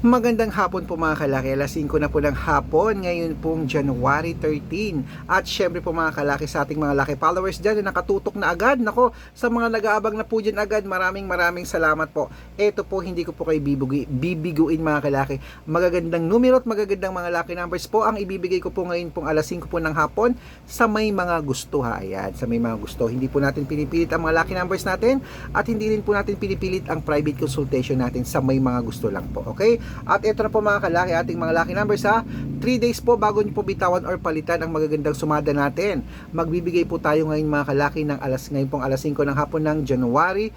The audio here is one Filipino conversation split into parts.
Magandang hapon po mga kalaki, alas 5 na po ng hapon, ngayon pong January 13. At syempre po mga kalaki sa ating mga laki followers dyan na nakatutok na agad. Nako, sa mga nag-aabang na po dyan agad, maraming salamat po. Ito po, hindi ko po kayo bibiguin mga kalaki. Magagandang numero at magagandang mga lucky numbers po ang ibibigay ko po ngayon pong alas 5 po ng hapon sa may mga gusto ha. Ayan, sa may mga gusto. Hindi po natin pinipilit ang mga lucky numbers natin at hindi rin po natin pinipilit ang private consultation natin sa may mga gusto lang po. Okay? At ito na po mga kalaki, ating mga lucky numbers ha. 3 days po bago nyo po bitawan or palitan ang magagandang sumada natin. Magbibigay po tayo ngayon mga kalaki ng ngayon pong alas 5 ng hapon ng January.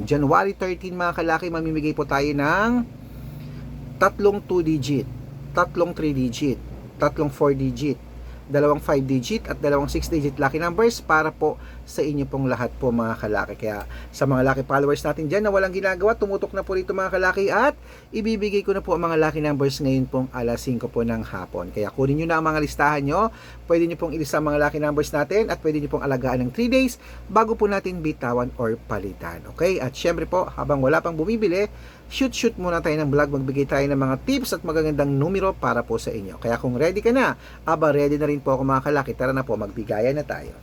January 13 mga kalaki, mamimigay po tayo ng tatlong 2 digit, tatlong 3 digit, tatlong 4 digit, dalawang 5 digit at dalawang 6 digit lucky numbers para po sa inyo pong lahat po mga kalaki. Kaya sa mga lucky followers natin dyan na walang ginagawa, tumutok na po rito mga kalaki at ibibigay ko na po ang mga lucky numbers ngayon pong alas 5 po ng hapon. Kaya kunin nyo na ang mga listahan nyo, pwede nyo pong ilista ang mga lucky numbers natin at pwede nyo pong alagaan ng 3 days bago po natin bitawan or palitan. Okay? At syempre po, habang wala pang bumibili, shoot muna tayo ng vlog, magbigay tayo ng mga tips at magagandang numero para po sa inyo. Kaya kung ready ka na, ready na rin po ako mga kalaki, tara na po, magbigayan na tayo.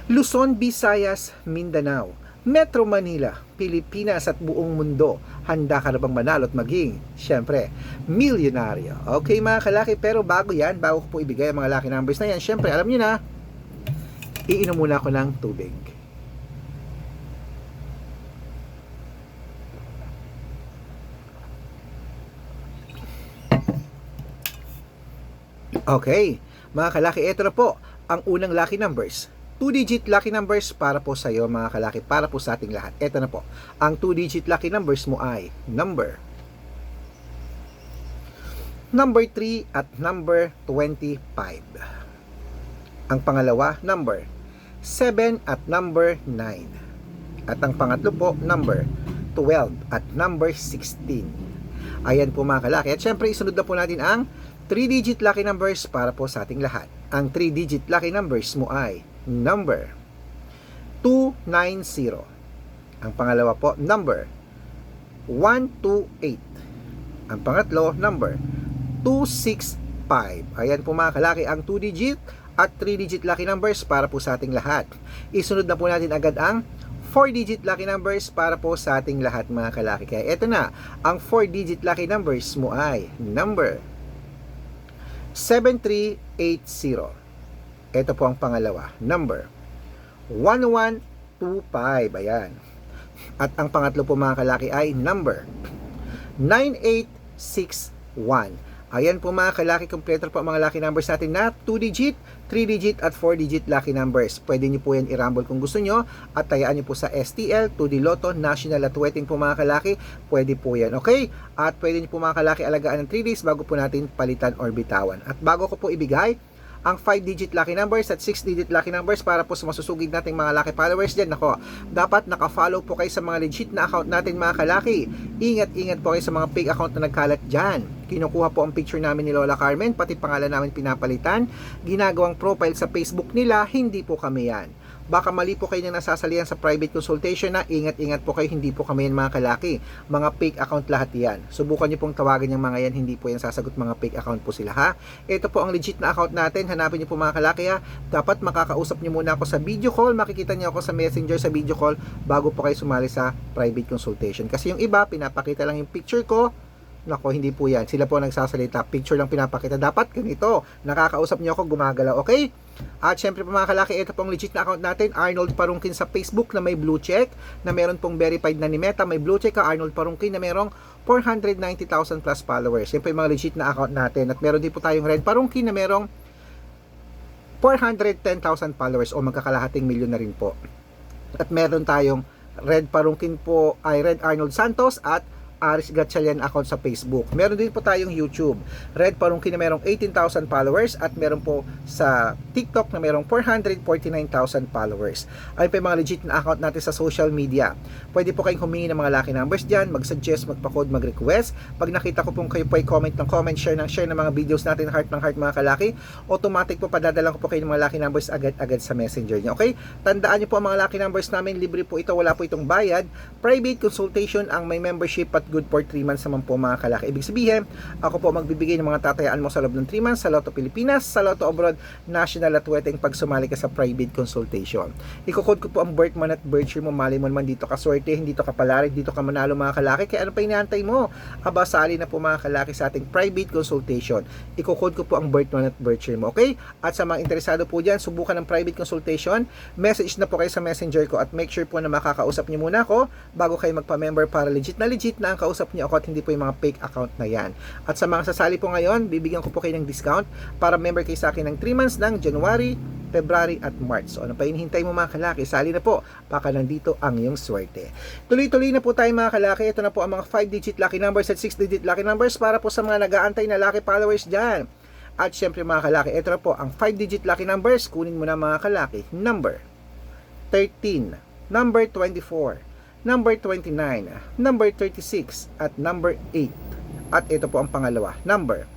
Luzon, Visayas, Mindanao, Metro Manila, Pilipinas at buong mundo, handa ka na bang manalo at maging, syempre, milyonaryo. Okay mga kalaki, pero bago ko po ibigay ang mga lucky numbers na yan, syempre, alam nyo na, iinom muna ako ng tubig. Okay, mga kalaki, ito na po ang unang lucky numbers. 2-digit lucky numbers para po sa iyo mga kalaki, para po sa ating lahat. Ito na po, ang 2-digit lucky numbers mo ay number 3 at number 25. Ang pangalawa, number 7 at number 9. At ang pangatlo po, number 12 at number 16. Ayan po mga kalaki. At syempre, isunod na po natin ang 3-digit lucky numbers para po sa ating lahat. Ang 3-digit lucky numbers mo ay number 290. Ang pangalawa po, number 128. Ang pangatlo, number 265. Ayan po mga kalaki, ang 2-digit at 3-digit lucky numbers para po sa ating lahat. Isunod na po natin agad ang 4-digit lucky numbers para po sa ating lahat mga kalaki. Kaya eto na, ang 4-digit lucky numbers mo ay number 7380. Ito po ang pangalawa, number 1125. Ayan. At ang pangatlo po mga kalaki ay number 9861. Ayan po mga kalaki, kompleto po ang mga lucky numbers natin na 2-digit, 3-digit at 4-digit lucky numbers. Pwede nyo po yan i-rumble kung gusto nyo at tayaan nyo po sa STL, 2D Lotto, National at Wedding po mga kalaki. Pwede po yan, okay? At pwede nyo po mga kalaki alagaan ng 3 days bago po natin palitan or bitawan. At bago ko po ibigay ang 5-digit lucky numbers at 6-digit lucky numbers para po sa masusugid nating mga lucky followers dyan. Nako, dapat naka-follow po kayo sa mga legit na account natin mga kalaki. Ingat po kayo sa mga fake account na nagkalat dyan. Kinukuha po ang picture namin ni Lola Carmen, pati pangalan namin pinapalitan. Ginagawang profile sa Facebook nila, hindi po kami yan. Baka mali po kayo na nasasalihan sa private consultation na ingat po kayo, hindi po kami yan mga kalaki. Mga fake account lahat yan. Subukan nyo pong tawagan yung mga yan, hindi po yan sasagot, mga fake account po sila ha. Ito po ang legit na account natin, hanapin nyo po mga kalaki ha. Dapat makakausap nyo muna ako sa video call, makikita nyo ako sa messenger sa video call bago po kayo sumali sa private consultation. Kasi yung iba, pinapakita lang yung picture ko. Nako, hindi po yan. Sila po nagsasalita. Picture lang pinapakita. Dapat ganito. Nakakausap niyo ako, gumagalaw. Okay? At syempre po mga kalaki, ito pong legit na account natin. Arnold Parungkin sa Facebook na may blue check. Na meron pong verified na ni Meta. May blue check ka, Arnold Parungkin, na merong 490,000 plus followers. Yan po yung mga legit na account natin. At meron din po tayong Red Parungkin na merong 410,000 followers o magkakalahating milyon na rin po. At meron tayong Red Parungkin po ay Red Arnold Santos at Aris Gatchalian account sa Facebook. Meron din po tayong YouTube, Red Parungkin na merong 18,000 followers at meron po sa TikTok na merong 449,000 followers. Ayun po yung mga legit na account natin sa social media. Pwede po kayong humingi ng mga lucky numbers dyan, mag-suggest, magpa-code, mag-request. Pag nakita ko pong kayo po ay comment ng comment, share ng mga videos natin, heart ng heart mga kalaki, automatic po padadalan ko po kayo ng mga lucky numbers agad-agad sa messenger niyo. Okay? Tandaan niyo po ang mga lucky numbers namin, libre po ito, wala po itong bayad. Private consultation ang may membership at good for 3 months naman po mga kalaki. Ibig sabihin, ako po magbibigay ng mga tatayaan mo sa loob ng 3 months sa Lotto Pilipinas, sa Lotto Abroad, National at Weteng pag sumali ka sa private consultation. Iko-code ko po ang birth month at birth year mo, mali mo naman dito ka swerte, hindi dito ka palarig, dito ka manalo mga kalaki. Kaya ano pa inaantay mo? Aba, sali na po mga kalaki sa ating private consultation. Iko-code ko po ang birth month at birth year mo, okay? At sa mga interesado po dyan, subukan ng private consultation, message na po kayo sa messenger ko at make sure po na makakausap niyo muna ako bago kayo magpa-member para legit na ang kausap niyo ako at hindi po yung mga fake account na yan. At sa mga sasali po ngayon, bibigyan ko po kayo ng discount para member kayo sa akin ng 3 months ng January, February at March. So ano pa hinihintay mo mga kalaki? Sali na po, baka nandito ang iyong swerte. Tuloy-tuloy na po tayo mga kalaki. Ito na po ang mga 5-digit lucky numbers at 6-digit lucky numbers para po sa mga nag-aantay na lucky followers dyan. At syempre mga kalaki, ito na po ang 5-digit lucky numbers. Kunin mo na mga kalaki. Number 13, number 24, number 29, number 36, at number 8. At ito po ang pangalawa, number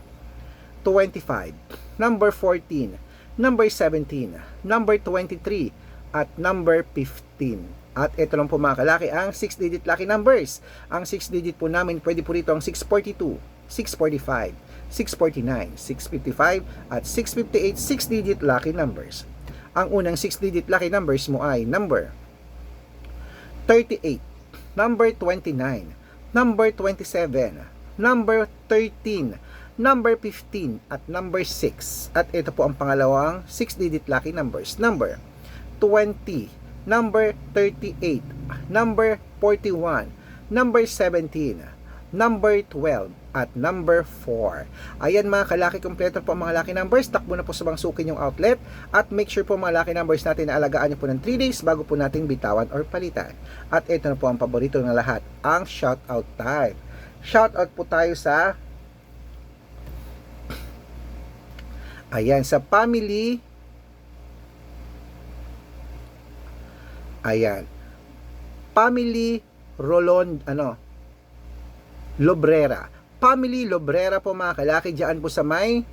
25, number 14, number 17, number 23, at number 15. At ito lang po mga kalaki ang 6-digit lucky numbers. Ang 6-digit po namin, pwede po rito ang 642, 645, 649, 655, at 658 6-digit lucky numbers. Ang unang 6-digit lucky numbers mo ay number 38, number 29, number 27, number 13, number 15, at number 6. At ito po ang pangalawang 6-digit lucky numbers. Number 20, number 38, number 41, number 17, number 12, at number 4. Ayan mga kalaki, kompleto po ang mga lucky numbers. Takbo na po sa bangsukin yung outlet at make sure po mga lucky numbers natin na alagaan nyo po ng 3 days bago po natin bitawan or palitan. At ito na po ang paborito ng lahat, ang shoutout time. Shoutout po tayo sa sa family. Family Rolon Lobrera. Family Lobrera po mga kalaki, dyan po sa may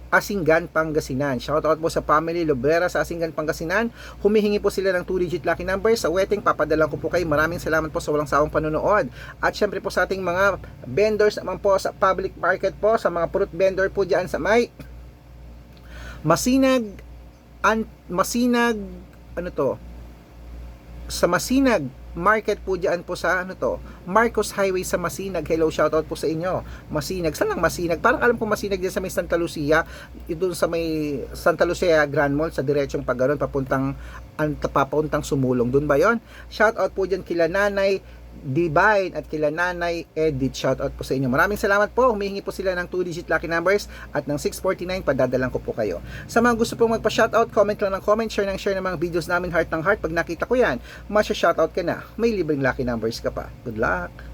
Asingan, Pangasinan. Shoutout po sa Family Lobrera sa Asingan, Pangasinan. Humihingi po sila ng 2-digit lucky numbers. Sa Weteng, papadalan ko po kayo. Maraming salamat po sa walang sawang panonood. At syempre po sa ating mga vendors naman po sa public market po, sa mga fruit vendor po dyan sa may Masinag, sa Masinag Market po dyan po sa Marcos Highway sa Masinag. Hello, shoutout po sa inyo. Masinag, saan lang Masinag? Parang alam ko Masinag dyan sa may Santa Lucia, doon sa may Santa Lucia Grand Mall, sa diretsong paggaron papuntang Sumulong, doon ba yon? Shoutout po dyan kila Nanay Divine at kila Nanay Edith. Shoutout po sa inyo. Maraming salamat po. Humihingi po sila ng 2-digit lucky numbers at ng 649, padadalan ko po kayo. Sa mga gusto pong magpa-shoutout, comment lang ng comment, share ng mga videos namin, heart ng heart. Pag nakita ko yan, masya-shoutout ka na. May libreng lucky numbers ka pa. Good luck!